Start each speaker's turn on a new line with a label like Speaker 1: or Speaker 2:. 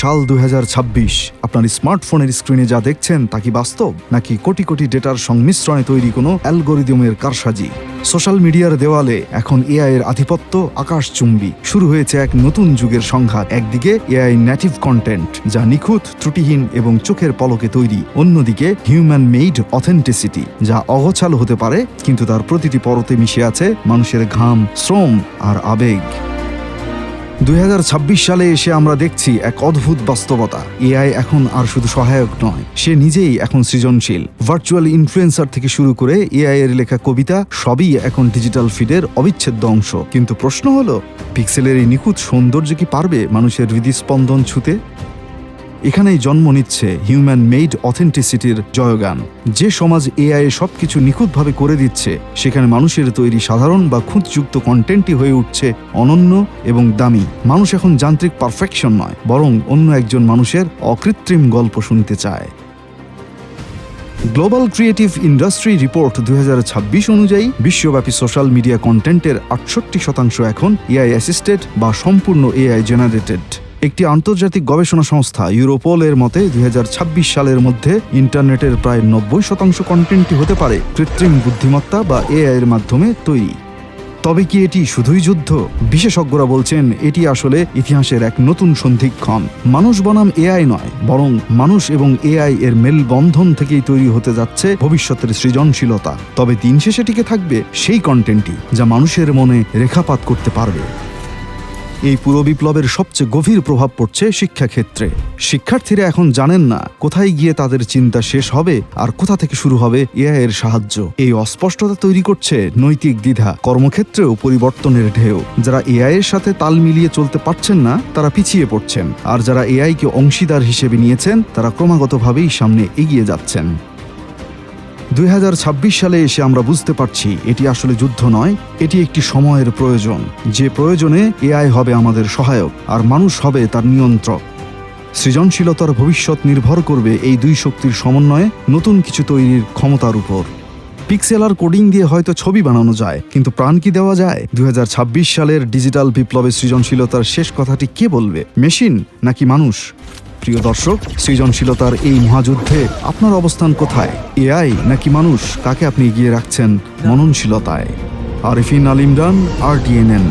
Speaker 1: সাল 2026। আপনার স্মার্টফোনের স্ক্রিনে যা দেখছেন তা কি বাস্তব, নাকি কোটি কোটি ডেটার সংমিশ্রণে তৈরি কোনো অ্যালগোরিদমের কারসাজি? সোশ্যাল মিডিয়ার দেওয়ালে এখন এআই এর আধিপত্য আকাশচুম্বী। শুরু হয়েছে এক নতুন যুগের সংঘাত। একদিকে এআই নেটিভ কন্টেন্ট, যা নিখুঁত, ত্রুটিহীন এবং চোখের পলকে তৈরি। অন্যদিকে হিউম্যান মেড অথেন্টিসিটি, যা অগোছালো হতে পারে কিন্তু তার প্রতিটি পরতে মিশে আছে মানুষের ঘাম, শ্রম আর আবেগ। 2026 সালে এসে আমরা দেখছি এক অদ্ভুত বাস্তবতা। এআই এখন আর শুধু সহায়ক নয়, সে নিজেই এখন সৃজনশীল। ভার্চুয়াল ইনফ্লুয়েন্সার থেকে শুরু করে এআই এর লেখা কবিতা সবই এখন ডিজিটাল ফিডের অবিচ্ছেদ্য অংশ। কিন্তু প্রশ্ন হলো, পিক্সেলের এই নিখুঁত সৌন্দর্য কি পারবে মানুষের হৃদস্পন্দন ছুঁতে? এখানেই জন্ম নিচ্ছে হিউম্যান মেড অথেন্টিসিটির জয়গান। যে সমাজ এআই সবকিছু নিখুঁতভাবে করে দিচ্ছে, সেখানে মানুষের তৈরি সাধারণ বা খুঁতযুক্ত কন্টেন্টই হয়ে উঠছে অনন্য এবং দামি। মানুষ এখন যান্ত্রিক পারফেকশন নয়, বরং অন্য একজন মানুষের অকৃত্রিম গল্প শুনতে চায়। গ্লোবাল ক্রিয়েটিভ ইন্ডাস্ট্রি রিপোর্ট 2026 অনুযায়ী বিশ্বব্যাপী সোশ্যাল মিডিয়া কন্টেন্টের 68% এখন এআই অ্যাসিস্টেড বা সম্পূর্ণ এআই জেনারেটেড। একটি আন্তর্জাতিক গবেষণা সংস্থা ইউরোপোল এর মতে 2026 সালের মধ্যে ইন্টারনেটের প্রায় 90% কন্টেন্টই হতে পারে কৃত্রিম বুদ্ধিমত্তা বা এআই এর মাধ্যমে তৈরি। তবে কি এটি শুধুই যুদ্ধ? বিশেষজ্ঞরা বলছেন এটি আসলে ইতিহাসের এক নতুন সন্ধিক্ষণ। মানুষ বনাম এআই নয়, বরং মানুষ এবং এআই এর মেলবন্ধন থেকেই তৈরি হতে যাচ্ছে ভবিষ্যতের সৃজনশীলতা। তবে দিন শেষে টিকে থাকবে সেই কন্টেন্টই যা মানুষের মনে রেখাপাত করতে পারবে। এই পুরো বিপ্লবের সবচেয়ে গভীর প্রভাব পড়ছে শিক্ষাক্ষেত্রে। শিক্ষার্থীরা এখন জানেন না কোথায় গিয়ে তাদের চিন্তা শেষ হবে আর কোথা থেকে শুরু হবে এআই এর সাহায্য। এই অস্পষ্টতা তৈরি করছে নৈতিক দ্বিধা, কর্মক্ষেত্রেও পরিবর্তনের ঢেউ। যারা এআই এর সাথে তাল মিলিয়ে চলতে পারছেন না, তারা পিছিয়ে পড়ছেন, আর যারা এআই কে অংশীদার হিসেবে নিয়েছেন, তারা ক্রমাগতভাবেই সামনে এগিয়ে যাচ্ছেন। 2026 সালে এসে আমরা বুঝতে পারছি এটি আসলে যুদ্ধ নয়, এটি একটি সময়ের প্রয়োজন। যে প্রয়োজনে এআই হবে আমাদের সহায়ক আর মানুষ হবে তার নিয়ন্ত্রক। সৃজনশীলতার ভবিষ্যৎ নির্ভর করবে এই দুই শক্তির সমন্বয়ে নতুন কিছু তৈরির ক্ষমতার উপর। পিক্সেল আর কোডিং দিয়ে হয়তো ছবি বানানো যায়, কিন্তু প্রাণ কি দেওয়া যায়? 2026 সালের ডিজিটাল বিপ্লবে সৃজনশীলতার শেষ কথাটি কে বলবে, মেশিন নাকি মানুষ? প্রিয় দর্শক, সৃজনশীলতার এই মহাযুদ্ধে আপনার অবস্থান কোথায়? এআই নাকি মানুষ? কাকে আপনি এগিয়ে রাখছেন মননশীলতায়? আরিফিন আল ইমরান, RTNN।